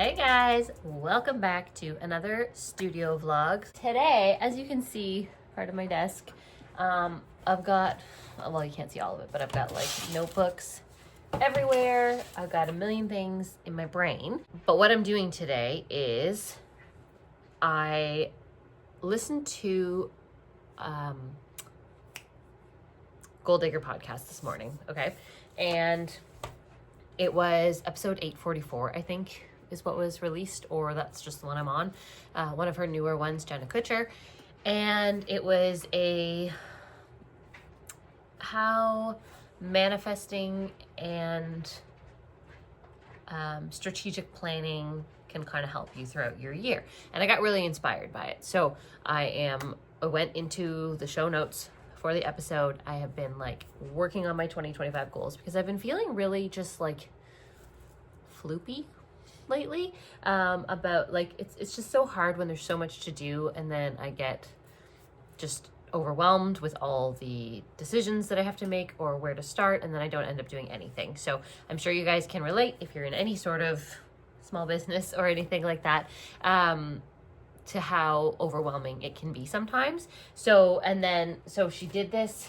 Hey guys, welcome back to another studio vlog. Today, as you can see, part of my desk, I've got, well, you can't see all of it, but I've got like notebooks everywhere. I've got a million things in my brain. But what I'm doing today is I listened to Gold Digger podcast this morning, okay? And it was episode 844, I think, is what was released, or that's just the one I'm on. One of her newer ones, Jenna Kutcher. And it was how manifesting and strategic planning can kind of help you throughout your year. And I got really inspired by it. So I went into the show notes for the episode. I have been like working on my 2025 goals because I've been feeling really just like floopy lately, about like it's just so hard when there's so much to do, and then I get just overwhelmed with all the decisions that I have to make or where to start, and then I don't end up doing anything. So I'm sure you guys can relate if you're in any sort of small business or anything like that, to how overwhelming it can be sometimes. So she did this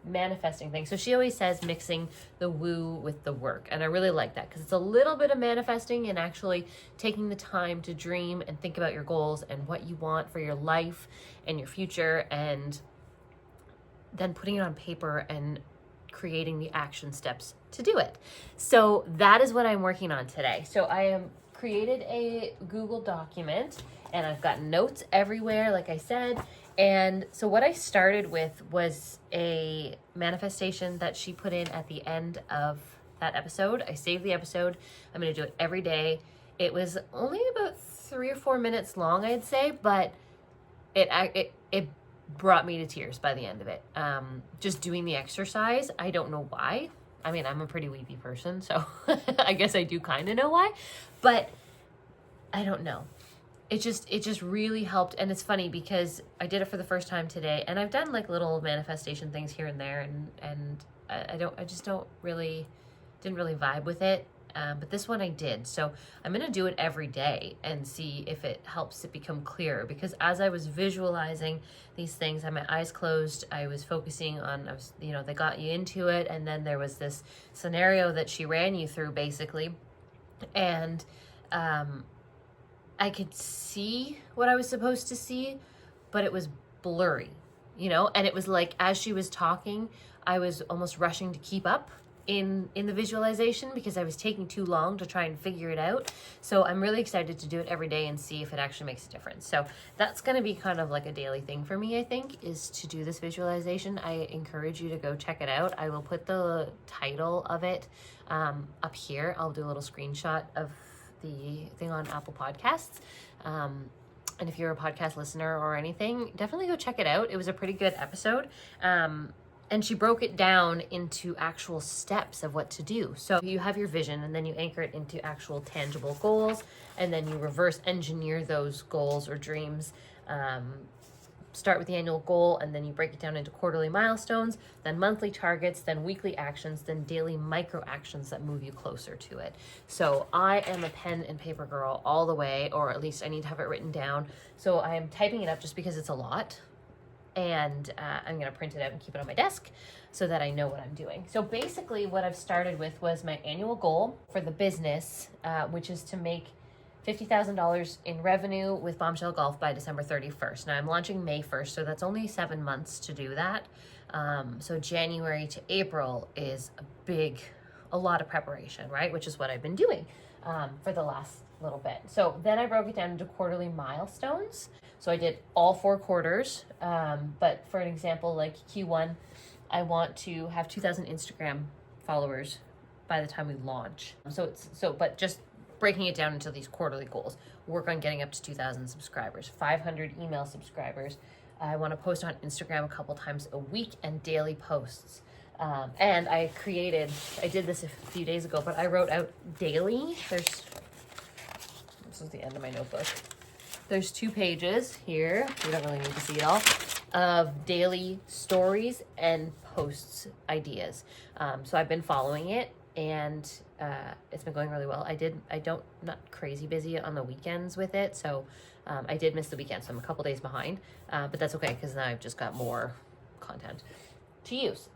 manifesting thing. So she always says mixing the woo with the work. And I really like that because it's a little bit of manifesting and actually taking the time to dream and think about your goals and what you want for your life and your future, and then putting it on paper and creating the action steps to do it. So that is what I'm working on today. So I am created a Google document and I've got notes everywhere, like I said. And so what I started with was a manifestation that she put in at the end of that episode. I saved the episode. I'm going to do it every day. It was only about 3 or 4 minutes long, I'd say, but it brought me to tears by the end of it. Just doing the exercise. I don't know why. I mean, I'm a pretty weepy person, so I guess I do kind of know why, but I don't know. It just really helped. And it's funny because I did it for the first time today, and I've done like little manifestation things here and there, and I didn't really vibe with it. But this one I did. So I'm going to do it every day and see if it helps it become clearer, because as I was visualizing these things, I had my eyes closed. I was focusing on, they got you into it. And then there was this scenario that she ran you through basically. And, I could see what I was supposed to see, but it was blurry, and it was like, as she was talking, I was almost rushing to keep up in the visualization because I was taking too long to try and figure it out. So I'm really excited to do it every day and see if it actually makes a difference. So that's going to be kind of like a daily thing for me, I think, is to do this visualization. I encourage you to go check it out. I will put the title of it up here. I'll do a little screenshot of the thing on Apple Podcasts. And if you're a podcast listener or anything, definitely go check it out. It was a pretty good episode. And she broke it down into actual steps of what to do. So you have your vision, and then you anchor it into actual tangible goals, and then you reverse engineer those goals or dreams. Start with the annual goal, and then you break it down into quarterly milestones, then monthly targets, then weekly actions, then daily micro actions that move you closer to it. So I am a pen and paper girl all the way, or at least I need to have it written down. So I am typing it up just because it's a lot. And I'm going to print it out and keep it on my desk so that I know what I'm doing. So basically what I've started with was my annual goal for the business, which is to make $50,000 in revenue with Bombshell Golf by December 31st. Now I'm launching May 1st, so that's only 7 months to do that. So January to April is a lot of preparation, right? Which is what I've been doing for the last little bit. So then I broke it down into quarterly milestones. So I did all 4 quarters. But for an example, like Q1, I want to have 2,000 Instagram followers by the time we launch. But just breaking it down into these quarterly goals. Work on getting up to 2,000 subscribers, 500 email subscribers. I want to post on Instagram a couple times a week and daily posts. And I did this a few days ago, but I wrote out daily. This is the end of my notebook. There's 2 pages here. You don't really need to see it all, of daily stories and posts ideas. So I've been following it and it's been going really well. Not crazy busy on the weekends with it, so I did miss the weekend, so I'm a couple days behind, but that's okay because now I've just got more content to use.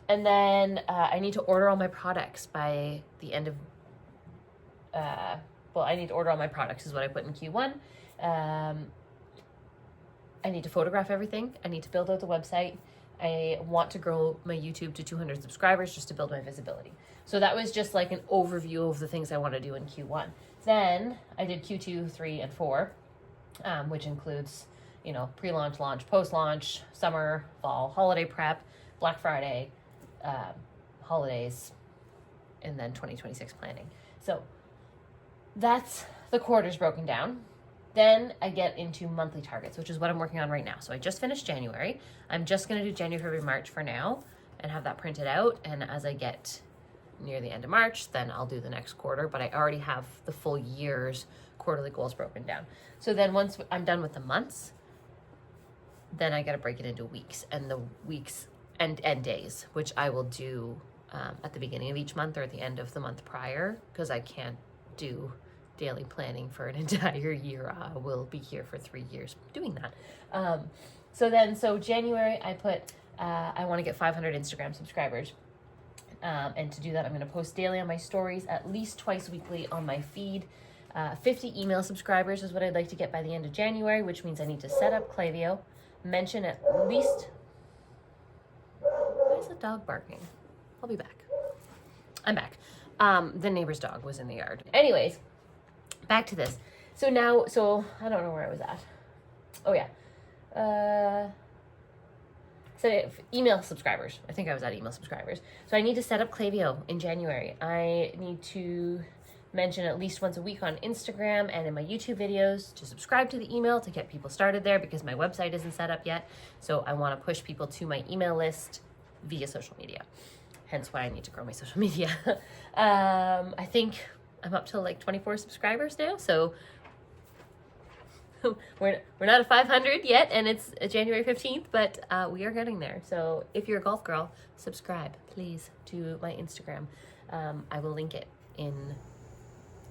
And then I need to order all my products by the end of, I need to order all my products is what I put in Q1. I need to photograph everything. I need to build out the website. I want to grow my YouTube to 200 subscribers just to build my visibility. So that was just like an overview of the things I want to do in Q1. Then I did Q2, 3, and 4, which includes, pre-launch, launch, post-launch, summer, fall, holiday prep, Black Friday, holidays, and then 2026 planning. So that's the quarters broken down. Then I get into monthly targets, which is what I'm working on right now. So I just finished January. I'm just going to do January, February, March for now and have that printed out. And as I get near the end of March, then I'll do the next quarter. But I already have the full year's quarterly goals broken down. So then once I'm done with the months, then I got to break it into weeks, and the weeks and days, which I will do at the beginning of each month or at the end of the month prior, because I can't do daily planning for an entire year. I will be here for 3 years doing that. So January I put, I want to get 500 Instagram subscribers. And to do that, I'm going to post daily on my stories, at least twice weekly on my feed. 50 email subscribers is what I'd like to get by the end of January, which means I need to set up Klaviyo, mention at least, why is the dog barking? I'll be back. I'm back. The neighbor's dog was in the yard. Anyways, back to this. So I don't know where I was at. Oh yeah. So email subscribers. I think I was at email subscribers. So I need to set up Klaviyo in January. I need to mention at least once a week on Instagram and in my YouTube videos to subscribe to the email to get people started there, because my website isn't set up yet. So I want to push people to my email list via social media. Hence why I need to grow my social media. I think I'm up to like 24 subscribers now. So we're not at 500 yet, and it's January 15th, but we are getting there. So if you're a golf girl, subscribe, please, to my Instagram. I will link it in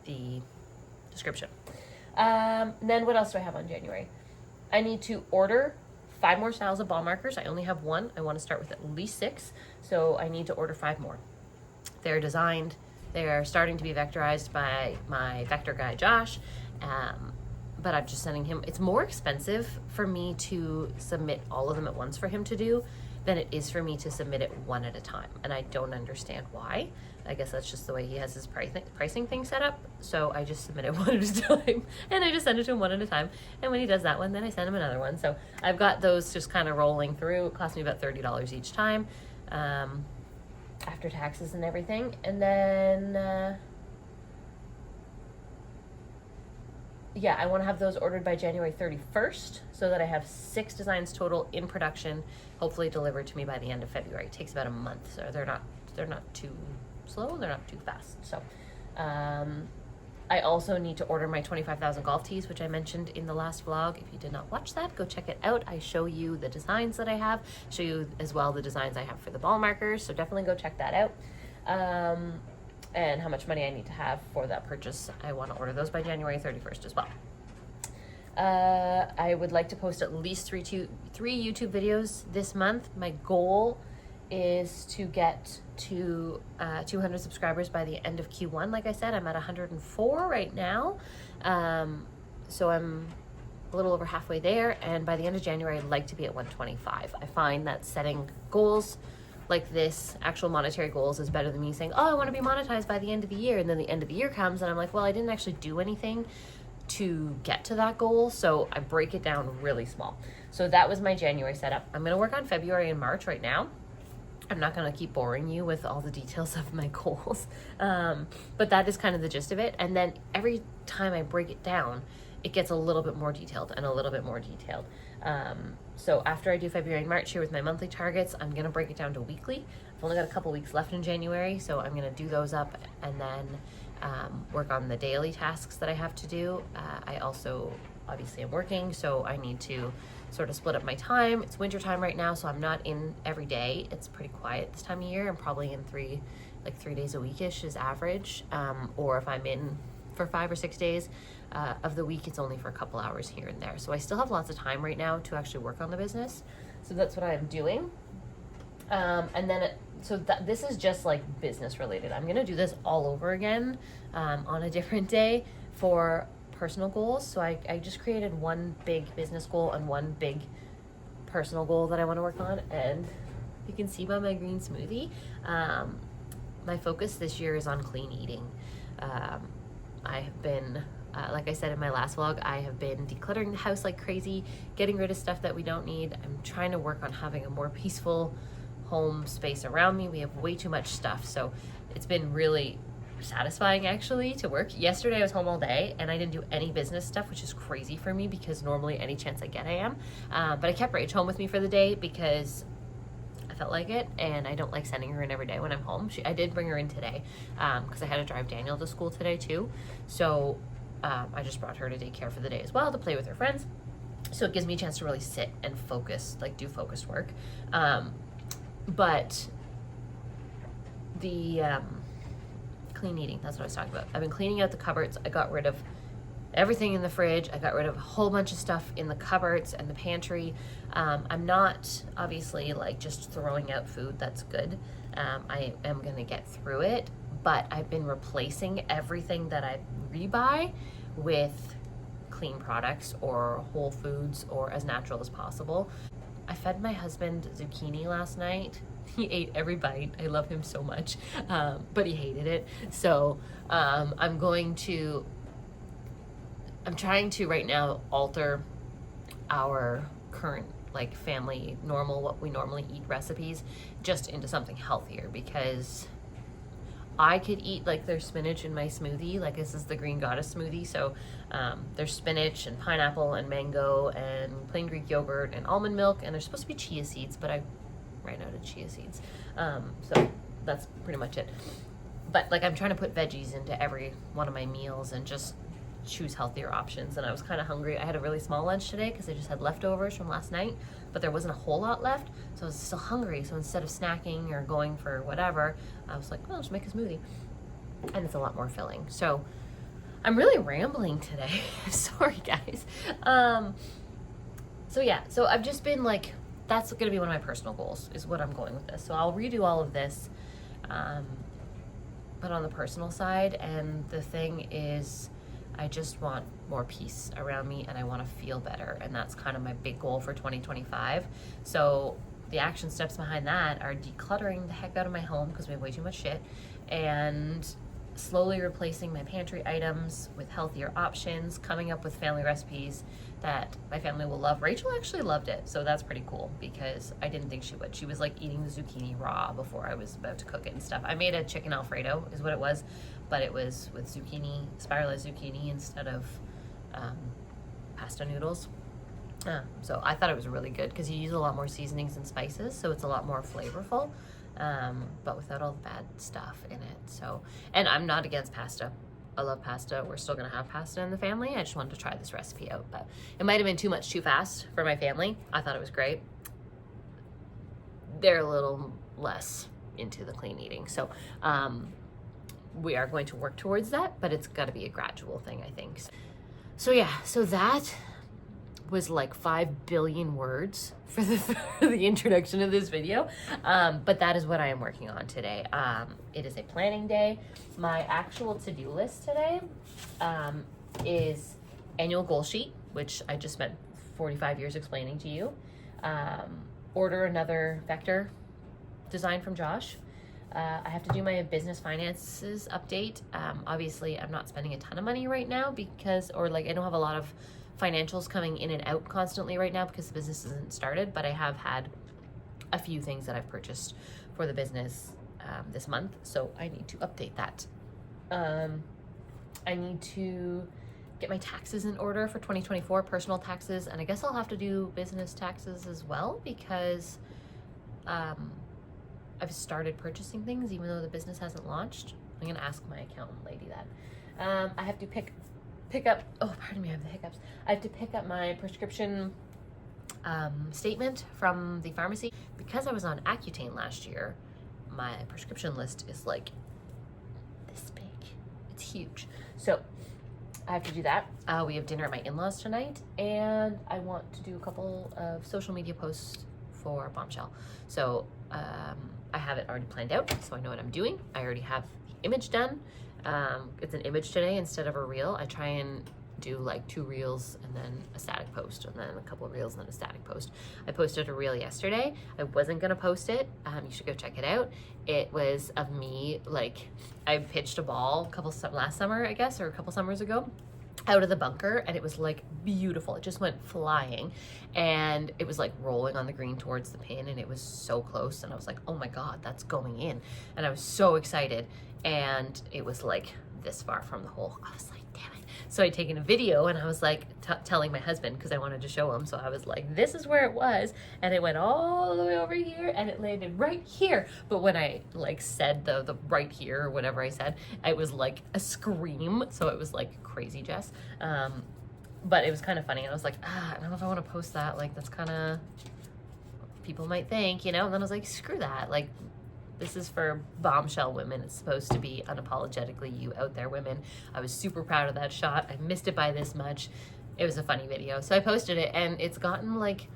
the description. Then what else do I have on January? I need to order 5 more styles of ball markers. I only have 1. I want to start with at least 6. So I need to order 5 more. They're designed. They are starting to be vectorized by my vector guy, Josh. But I'm just sending him. It's more expensive for me to submit all of them at once for him to do than it is for me to submit it one at a time. And I don't understand why. I guess that's just the way he has his pricing thing set up. So I just submit it one at a time, and I just send it to him one at a time. And when he does that one, then I send him another one. So I've got those just kind of rolling through. It costs me about $30 each time, after taxes and everything. And then, I want to have those ordered by January 31st so that I have 6 designs total in production, hopefully delivered to me by the end of February. It takes about a month, so they're not too slow, they're not too fast. So I also need to order my 25,000 golf tees, which I mentioned in the last vlog. If you did not watch that, go check it out. I show you the designs that I have, show you as well the designs I have for the ball markers, so definitely go check that out. And how much money I need to have for that purchase. I want to order those by January 31st as well. I would like to post at least 3 YouTube videos this month. My goal is to get to 200 subscribers by the end of Q1. Like I said, I'm at 104 right now. So I'm a little over halfway there. And by the end of January, I'd like to be at 125. I find that setting goals like this, actual monetary goals, is better than me saying, oh, I want to be monetized by the end of the year. And then the end of the year comes and I'm like, well, I didn't actually do anything to get to that goal. So I break it down really small. So that was my January setup. I'm going to work on February and March right now. I'm not going to keep boring you with all the details of my goals. But that is kind of the gist of it. And then every time I break it down, it gets a little bit more detailed and a little bit more detailed. So after I do February and March here with my monthly targets, I'm going to break it down to weekly. I've only got a couple weeks left in January, so I'm going to do those up and then work on the daily tasks that I have to do. I also, obviously, am working, so I need to sort of split up my time. It's winter time right now, so I'm not in every day. It's pretty quiet this time of year. I'm probably in 3 days a weekish is average. Or if I'm in for 5 or 6 days of the week, it's only for a couple hours here and there. So I still have lots of time right now to actually work on the business. So that's what I'm doing. And then this is just like business related. I'm gonna do this all over again on a different day for personal goals. So I just created one big business goal and one big personal goal that I want to work on. And you can see by my green smoothie, my focus this year is on clean eating. I have been, like I said in my last vlog, I have been decluttering the house like crazy, getting rid of stuff that we don't need. I'm trying to work on having a more peaceful home space around me. We have way too much stuff. So it's been really satisfying actually to work. Yesterday I was home all day and I didn't do any business stuff, which is crazy for me because normally any chance I get I am. But I kept Rach home with me for the day because I felt like it, and I don't like sending her in every day when I'm home. I did bring her in today because I had to drive Daniel to school today too. So I just brought her to daycare for the day as well to play with her friends. So it gives me a chance to really sit and focus, like do focused work. But the clean eating, that's what I was talking about. I've been cleaning out the cupboards. I got rid of everything in the fridge. I got rid of a whole bunch of stuff in the cupboards and the pantry. I'm not obviously like just throwing out food that's good. I am gonna get through it, but I've been replacing everything that I rebuy with clean products or whole foods or as natural as possible. I fed my husband zucchini last night. He ate every bite. I love him so much, but he hated it. So I'm trying to right now alter our current like family normal, what we normally eat recipes, just into something healthier, because I could eat like there's spinach in my smoothie. Like this is the Green Goddess smoothie. So there's spinach and pineapple and mango and plain Greek yogurt and almond milk, and there's supposed to be chia seeds, but I ran out of chia seeds. So that's pretty much it. But like I'm trying to put veggies into every one of my meals and just choose healthier options. And I was kind of hungry. I had a really small lunch today because I just had leftovers from last night, but there wasn't a whole lot left. So I was still hungry. So instead of snacking or going for whatever, I was like, well, I'll just make a smoothie. And it's a lot more filling. So I'm really rambling today. Sorry, guys. So yeah, so I've just been like, that's going to be one of my personal goals is what I'm going with this. So I'll redo all of this, but on the personal side. And the thing is, I just want more peace around me and I want to feel better. And that's kind of my big goal for 2025. So the action steps behind that are decluttering the heck out of my home because we have way too much shit, and slowly replacing my pantry items with healthier options, coming up with family recipes that my family will love. Rachel actually loved it, so that's pretty cool because I didn't think she would. She was like eating the zucchini raw before I was about to cook it and stuff. I made a chicken Alfredo is what it was, but it was with zucchini, spiralized zucchini instead of pasta noodles. So I thought it was really good because you use a lot more seasonings and spices, so it's a lot more flavorful, but without all the bad stuff in it. So, and I'm not against pasta. I love pasta. We're still gonna have pasta in the family. I just wanted to try this recipe out, but it might have been too much too fast for my family. I thought it was great. They're a little less into the clean eating. So we are going to work towards that, but it's gotta be a gradual thing, I think. So yeah, so that was like 5 billion words for the introduction of this video. But that is what I am working on today. It is a planning day. My actual to-do list today is annual goal sheet, which I just spent 45 years explaining to you. Order another vector design from Josh. I have to do my business finances update. Obviously, I'm not spending a ton of money right now I don't have a lot of financials coming in and out constantly right now because the business isn't started, but I have had a few things that I've purchased for the business this month, so I need to update that. I need to get my taxes in order for 2024, personal taxes, and I guess I'll have to do business taxes as well because I've started purchasing things even though the business hasn't launched. I'm gonna ask my accountant lady that. I have to pick up, oh, pardon me, I have the hiccups. I have to pick up my prescription statement from the pharmacy. Because I was on Accutane last year, my prescription list is like this big. It's huge. So I have to do that. We have dinner at my in-laws tonight, and I want to do a couple of social media posts for Bombshell. So I have it already planned out, so I know what I'm doing. I already have the image done. It's an image today instead of a reel. I try and do like 2 reels and then a static post, and then a couple of reels and then a static post. I posted a reel yesterday. I wasn't gonna post it. You should go check it out. It was of me, like, I pitched a ball last summer, I guess, or a couple summers ago, out of the bunker, and it was like beautiful. It just went flying, and it was like rolling on the green towards the pin, and it was so close, and I was like, oh my god, that's going in. And I was so excited, and it was like this far from the hole. I was like, damn it. So I'd taken a video, and I was like telling my husband, because I wanted to show him. So I was like, this is where it was, and it went all the way over here, and it landed right here. But when I like said the right here, or whatever I said, it was like a scream. So it was like crazy, Jess. But it was kind of funny. I was like, I don't know if I want to post that. Like, that's kind of, people might think, you know. And then I was like, screw that. Like, this is for Bombshell women. It's supposed to be unapologetically you out there women. I was super proud of that shot. I missed it by this much. It was a funny video. So I posted it, and it's gotten like,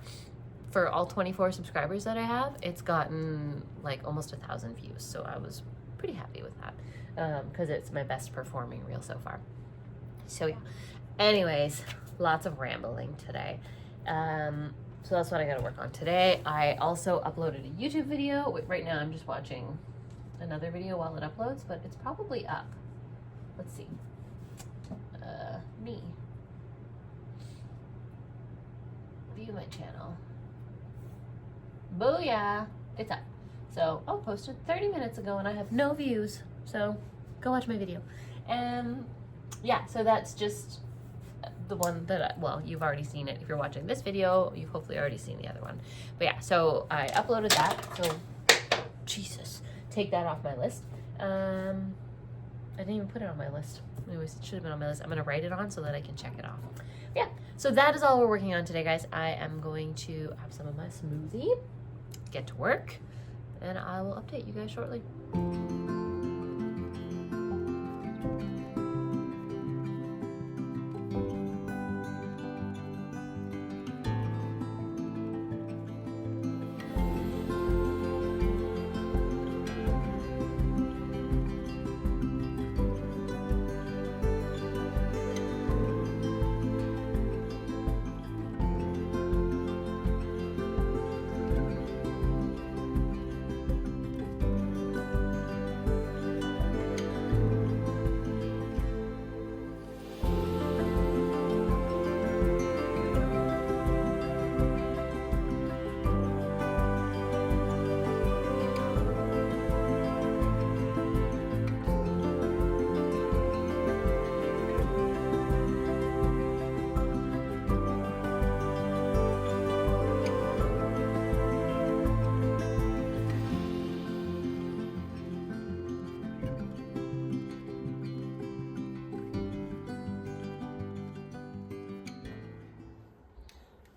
for all 24 subscribers that I have, it's gotten like almost 1,000 views. So I was pretty happy with that, because it's my best performing reel so far. So yeah. Anyways, lots of rambling today. So that's what I gotta work on today. I also uploaded a YouTube video. Right now I'm just watching another video while it uploads, but it's probably up. Let's see. Me. View my channel. Booyah! It's up. So, posted 30 minutes ago, and I have no views. So, go watch my video. Yeah, so that's just the one that, well, you've already seen it. If you're watching this video, you've hopefully already seen the other one. But yeah, so I uploaded that. So, Jesus, take that off my list. I didn't even put it on my list. Anyways, it should have been on my list. I'm going to write it on so that I can check it off. Yeah, so that is all we're working on today, guys. I am going to have some of my smoothie, get to work, and I will update you guys shortly.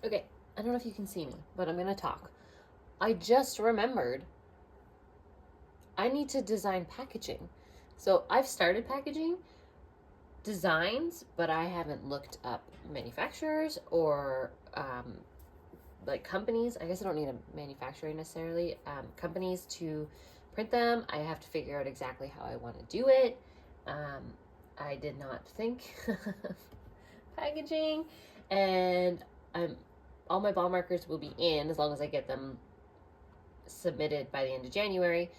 Okay, I don't know if you can see me, but I'm gonna talk. I just remembered I need to design packaging. So I've started packaging designs, but I haven't looked up manufacturers or like companies. I guess I don't need a manufacturer necessarily. Companies to print them. I have to figure out exactly how I want to do it. I did not think packaging, and all my ball markers will be in as long as I get them submitted by the end of January.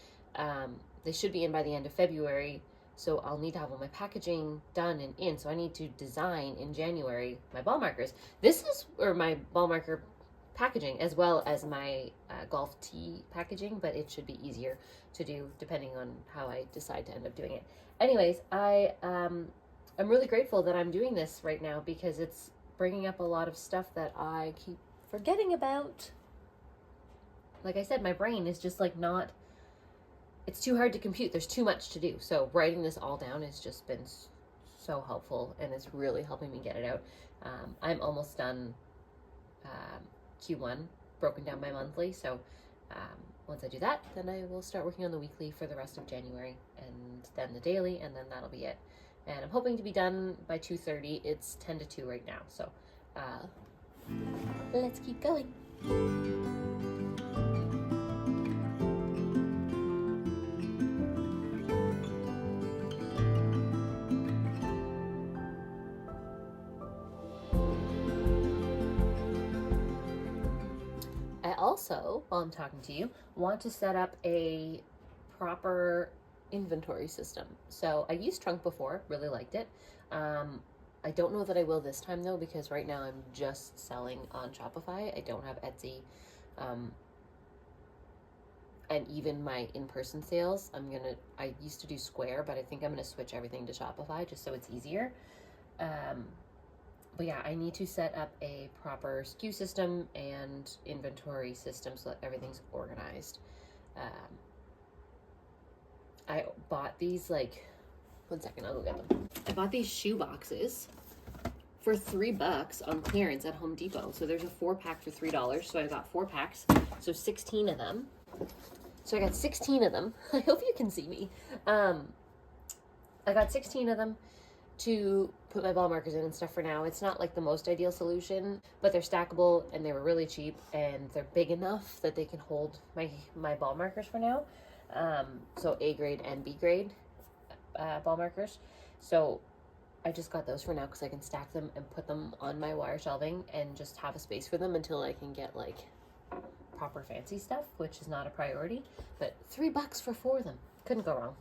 They should be in by the end of February, so I'll need to have all my packaging done and in. So I need to design in January my ball markers. Or my ball marker packaging, as well as my golf tee packaging, but it should be easier to do depending on how I decide to end up doing it. Anyways, I'm really grateful that I'm doing this right now, because it's bringing up a lot of stuff that I keep forgetting about. Like I said, my brain is just like it's too hard to compute. There's too much to do. So writing this all down has just been so helpful, and it's really helping me get it out. I'm almost done Q1 broken down by monthly. So once I do that, then I will start working on the weekly for the rest of January, and then the daily, and then that'll be it. And I'm hoping to be done by 2:30. It's 10 to 2 right now. So let's keep going. I also, while I'm talking to you, want to set up a proper inventory system. So I used Trunk before, really liked it. I don't know that I will this time though, because right now I'm just selling on Shopify. I don't have Etsy. And even my in-person sales, I used to do Square, but I think I'm gonna switch everything to Shopify just so it's easier. But yeah, I need to set up a proper SKU system and inventory system so that everything's organized. I bought these, like, 1 second, I'll go get them. I bought these shoe boxes for $3 on clearance at Home Depot. So there's a 4-pack for $3. So I got 4 packs, so 16 of them. So I got 16 of them. I hope you can see me. I got 16 of them to put my ball markers in and stuff for now. It's not like the most ideal solution, but they're stackable and they were really cheap and they're big enough that they can hold my ball markers for now. So A grade and B grade ball markers. So I just got those for now because I can stack them and put them on my wire shelving and just have a space for them until I can get like proper fancy stuff, which is not a priority. But $3 for 4 of them. Couldn't go wrong.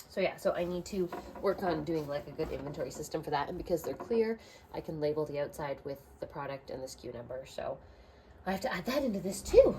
So yeah, so I need to work on doing like a good inventory system for that. And because they're clear, I can label the outside with the product and the SKU number. So I have to add that into this too.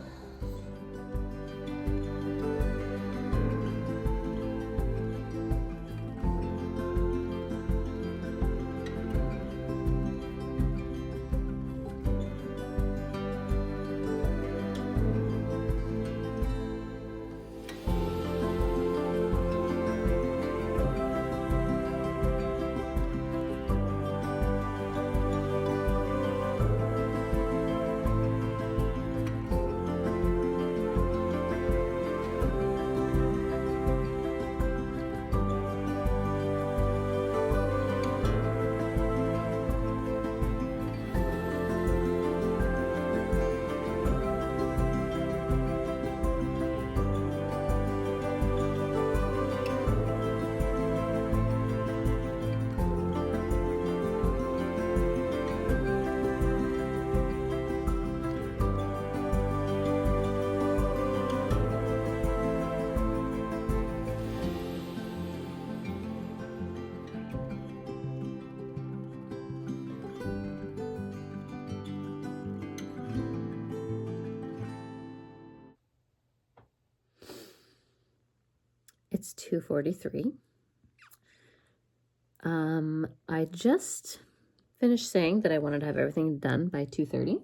It's 2:43. I just finished saying that I wanted to have everything done by 2:30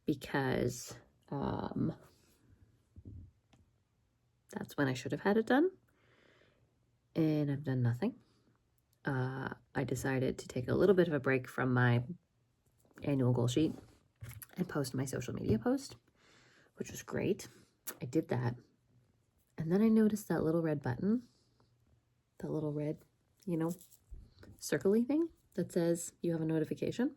because that's when I should have had it done, and I've done nothing. I decided to take a little bit of a break from my annual goal sheet and post my social media post, which was great. I did that. And then I noticed that little red button, that little red, circle-y thing that says you have a notification.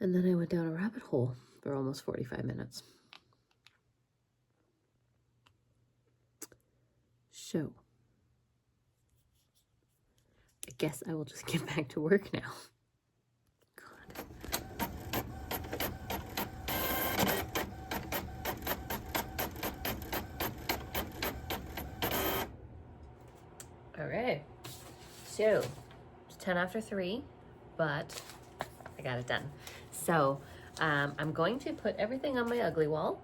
And then I went down a rabbit hole for almost 45 minutes. So, I guess I will just get back to work now. All right, so it's 10 after 3, but I got it done. So I'm going to put everything on my ugly wall.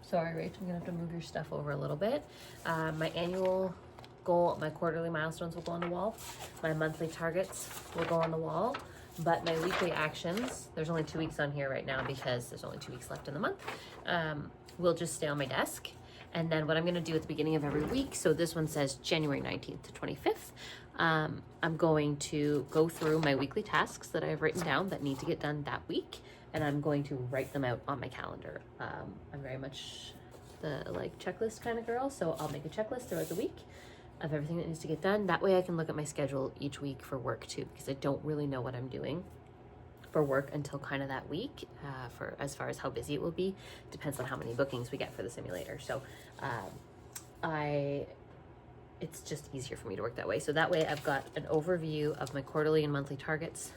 Sorry, Rach, I'm gonna have to move your stuff over a little bit. My annual goal, my quarterly milestones will go on the wall. My monthly targets will go on the wall. But my weekly actions, there's only 2 weeks on here right now because there's only 2 weeks left in the month, will just stay on my desk. And then what I'm going to do at the beginning of every week, so this one says January 19th to 25th, I'm going to go through my weekly tasks that I've written down that need to get done that week and I'm going to write them out on my calendar. I'm very much the like checklist kind of girl, so I'll make a checklist throughout the week of everything that needs to get done. That way I can look at my schedule each week for work too, because I don't really know what I'm doing for work until kind of that week, for as far as how busy it will be. Depends on how many bookings we get for the simulator. So it's just easier for me to work that way. So that way I've got an overview of my quarterly and monthly targets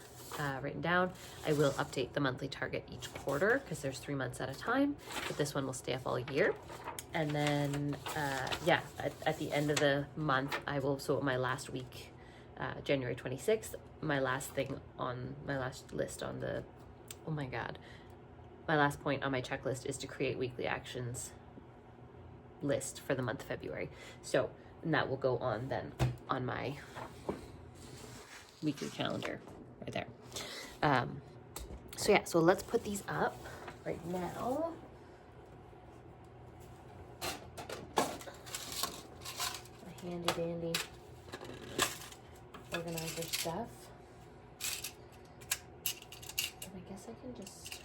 written down. I will update the monthly target each quarter because there's 3 months at a time, but this one will stay up all year. And then, yeah, at the end of the month, I will, so my last week, January 26th, my last thing on my last list on the, oh my God, my last point on my checklist is to create weekly actions list for the month of February. So, and that will go on then on my weekly calendar right there. So yeah, so let's put these up right now. A handy dandy organizer stuff. And I guess I can just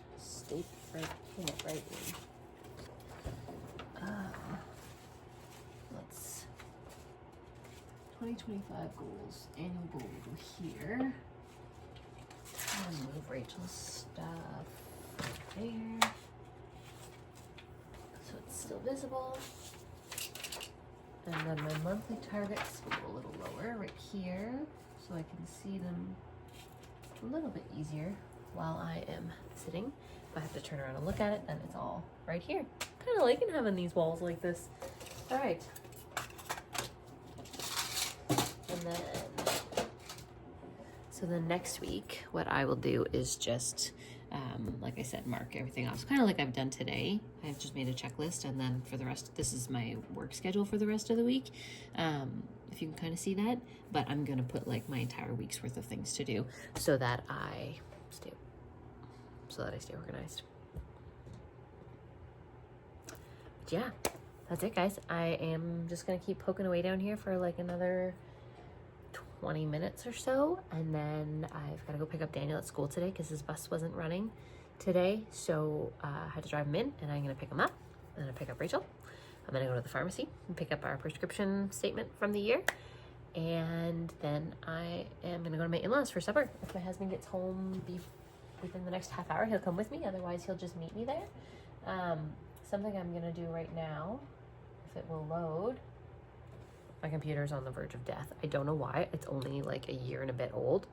pin it right in. Let's 2025 goals, annual goal will go here. I'll move Rachel's stuff right there so it's still visible. And then my monthly targets will go a little lower right here so I can see them a little bit easier while I am sitting. If I have to turn around and look at it, then it's all right here. Kind of liking having these walls like this. All right. And then, so then next week, what I will do is just, like I said, mark everything off. Kind of like I've done today. I've just made a checklist, and then for the rest, this is my work schedule for the rest of the week. If you can kind of see that, but I'm gonna put like my entire week's worth of things to do so that I stay organized. But yeah, that's it, guys. I am just gonna keep poking away down here for like another 20 minutes or so, and then I've got to go pick up Daniel at school today because his bus wasn't running today, so I had to drive him in, and I'm gonna pick him up. I'm gonna pick up Rachel. I'm gonna go to the pharmacy and pick up our prescription statement from the year, and then I am gonna go to my in-laws for supper. If my husband gets home within the next half hour, he'll come with me. Otherwise, he'll just meet me there. Something I'm gonna do right now, if it will load. My computer's on the verge of death. I don't know why. It's only like a year and a bit old,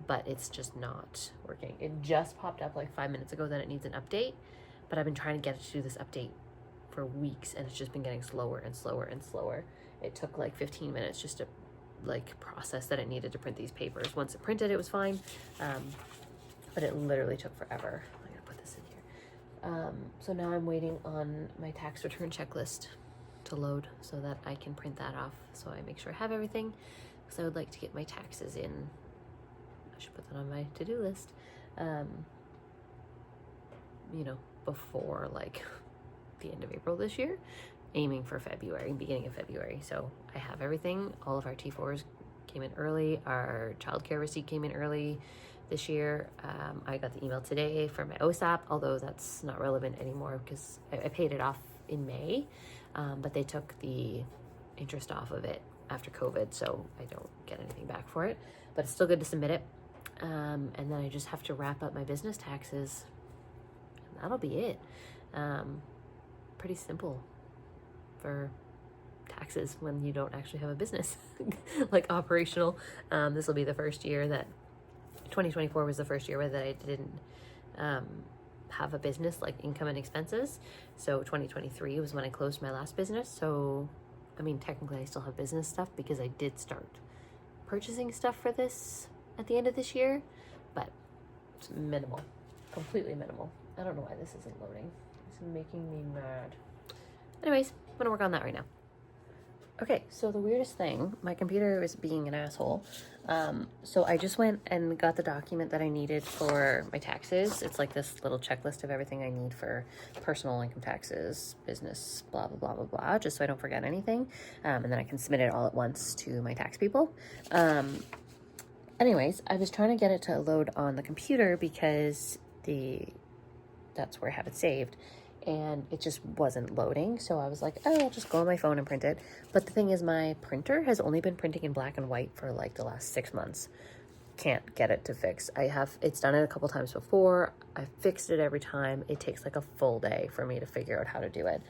but it's just not working. It just popped up like 5 minutes ago that it needs an update, but I've been trying to get it to do this update for weeks, and it's just been getting slower and slower and slower. It took like 15 minutes just to like process that it needed to print these papers. Once it printed, it was fine, but it literally took forever. I'm gonna put this in here. So now I'm waiting on my tax return checklist to load so that I can print that off, so I make sure I have everything, because I would like to get my taxes in. I should put that on my to-do list, you know, before like the end of April this year, aiming for February, beginning of February. So I have everything. All of our T4s came in early. Our childcare receipt came in early this year. I got the email today for my OSAP, although that's not relevant anymore because I paid it off in May. But they took the interest off of it after COVID, so I don't get anything back for it, but it's still good to submit it. And then I just have to wrap up my business taxes, and that'll be it. Pretty simple for taxes when you don't actually have a business, like operational. This will be the first year that, 2024 was the first year that I didn't have a business, like income and expenses. So 2023 was when I closed my last business. So I mean, technically I still have business stuff because I did start purchasing stuff for this at the end of this year, but it's minimal, completely minimal. I don't know why this isn't loading. It's making me mad. Anyways, I'm gonna work on that right now. Okay, so the weirdest thing, my computer is being an asshole. So I just went and got the document that I needed for my taxes. It's like this little checklist of everything I need for personal income taxes, business, blah, blah, blah, blah, blah, just so I don't forget anything. And then I can submit it all at once to my tax people. Anyways, I was trying to get it to load on the computer because the that's where I have it saved. And it just wasn't loading. So I was like, oh, I'll just go on my phone and print it. But the thing is, my printer has only been printing in black and white for like the last 6 months. Can't get it to fix. It's done it a couple times before. I've fixed it every time. It takes like a full day for me to figure out how to do it.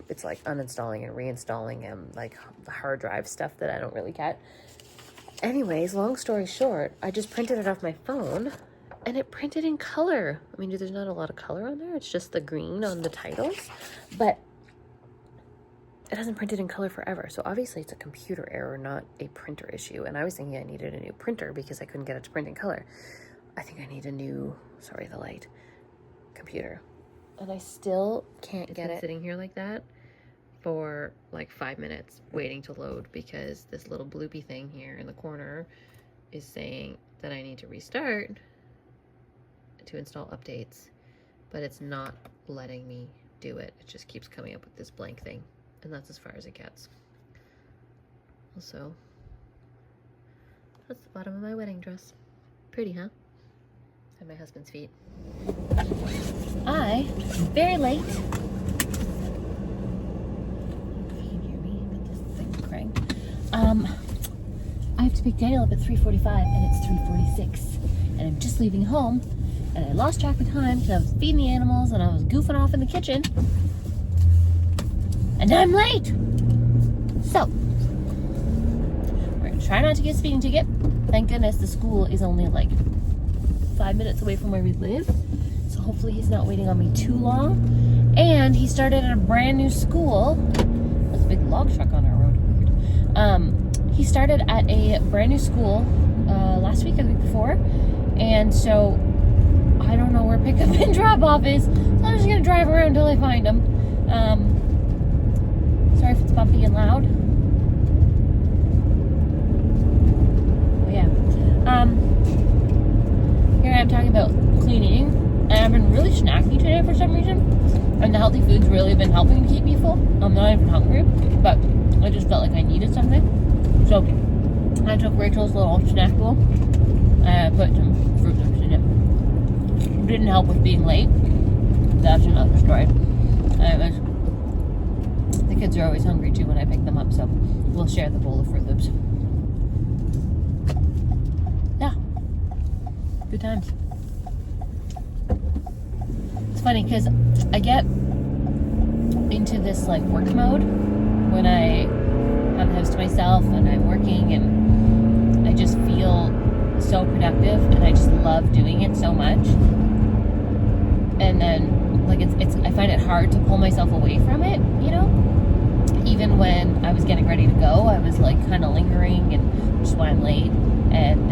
It's like uninstalling and reinstalling and like hard drive stuff that I don't really get. Anyways, long story short, I just printed it off my phone and it printed in color. I mean, there's not a lot of color on there. It's just the green on the titles, but it hasn't printed in color forever. So obviously it's a computer error, not a printer issue. And I was thinking I needed a new printer because I couldn't get it to print in color. I think I need a new, sorry, the light, computer. And I still can't get it. Sitting here like that for like 5 minutes waiting to load because this little bloopy thing here in the corner is saying that I need to restart to install updates, but it's not letting me do it. It just keeps coming up with this blank thing. And that's as far as it gets. Also, that's the bottom of my wedding dress. Pretty, huh? And my husband's feet. I am very late. If you can hear me, but this thing's crying. I have to pick Daniel up at 3:45 and it's 3:46. And I'm just leaving home and I lost track of time because I was feeding the animals and I was goofing off in the kitchen. And I'm late. So, we're gonna try not to get a speeding ticket. Thank goodness the school is only like 5 minutes away from where we live. So hopefully he's not waiting on me too long. And he started at a brand new school. There's a big log truck on our road. Weird. He started at a brand new school last week or the week before. And so I don't know where pickup and drop off is. So I'm just gonna drive around until I find him. Sorry if it's bumpy and loud. Oh yeah. Here I am talking about cleaning, and I've been really snacky today for some reason. And the healthy foods really have been helping to keep me full. I'm not even hungry, but I just felt like I needed something. So I took Rachel's little snack bowl and I put some Fruit Loops in it. Didn't help with being late. That's another story. The kids are always hungry too when I pick them up, so we'll share the bowl of Fruit Loops. Yeah, good times. It's funny because I get into this like work mode when I have the house to myself and I'm working, and I just feel so productive and I just love doing it so much. And then like it's I find it hard to pull myself away from it, you know? Even when I was getting ready to go, I was like kind of lingering, and which is why I'm late, and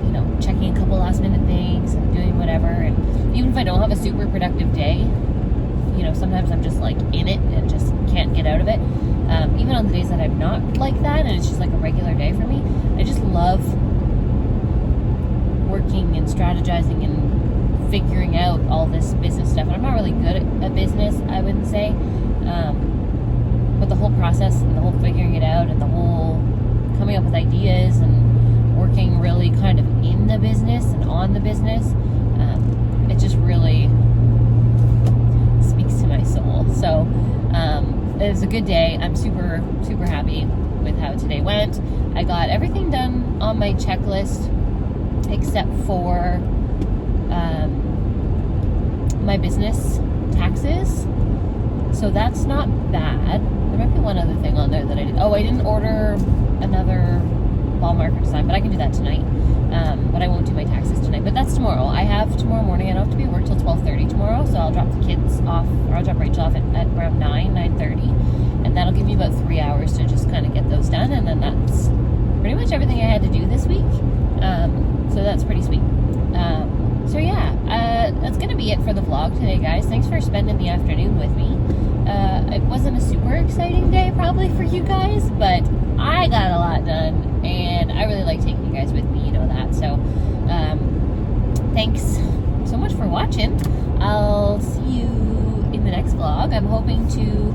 you know, checking a couple last minute things and doing whatever. And even if I don't have a super productive day, you know, sometimes I'm just like in it and just can't get out of it. Even on the days that I'm not like that and it's just like a regular day for me, I just love working and strategizing and figuring out all this business stuff. And I'm not really good at business, I wouldn't say. But the whole process and the whole figuring it out and the whole coming up with ideas and working really kind of in the business and on the business, it just really speaks to my soul. So it was a good day. I'm super, super happy with how today went. I got everything done on my checklist except for my business taxes. So that's not bad. There might be one other thing on there that I did. Oh, I didn't order another ball marker design, but I can do that tonight. But I won't do my taxes tonight. But that's tomorrow. I have tomorrow morning. I don't have to be at work till 12:30 tomorrow, so I'll drop the kids off, or I'll drop Rachel off at around 9:30, and that'll give me about 3 hours to just kind of get those done, and then that's pretty much everything I had to do this week. So that's pretty sweet. So yeah, that's gonna be it for the vlog today, guys. Thanks for spending the afternoon with me. It wasn't a super exciting day probably for you guys, but I got a lot done and I really like taking you guys with me, you know that. So thanks so much for watching. I'll see you in the next vlog. I'm hoping to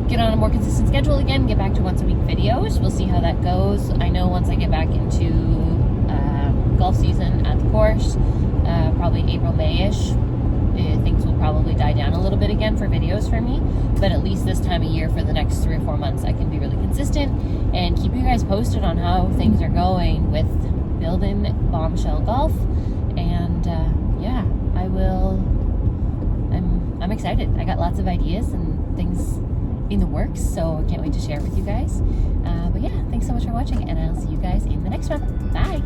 get on a more consistent schedule again, get back to once a week videos. We'll see how that goes. I know once I get back into golf season at the course, probably April, May-ish, things will probably die down a little bit again for videos for me. But at least this time of year, for the next 3 or 4 months, I can be really consistent and keep you guys posted on how things are going with building Bombshell Golf. And yeah, I will. I'm excited. I got lots of ideas and things in the works, so I can't wait to share it with you guys. But yeah, thanks so much for watching, and I'll see you guys in the next one. Bye.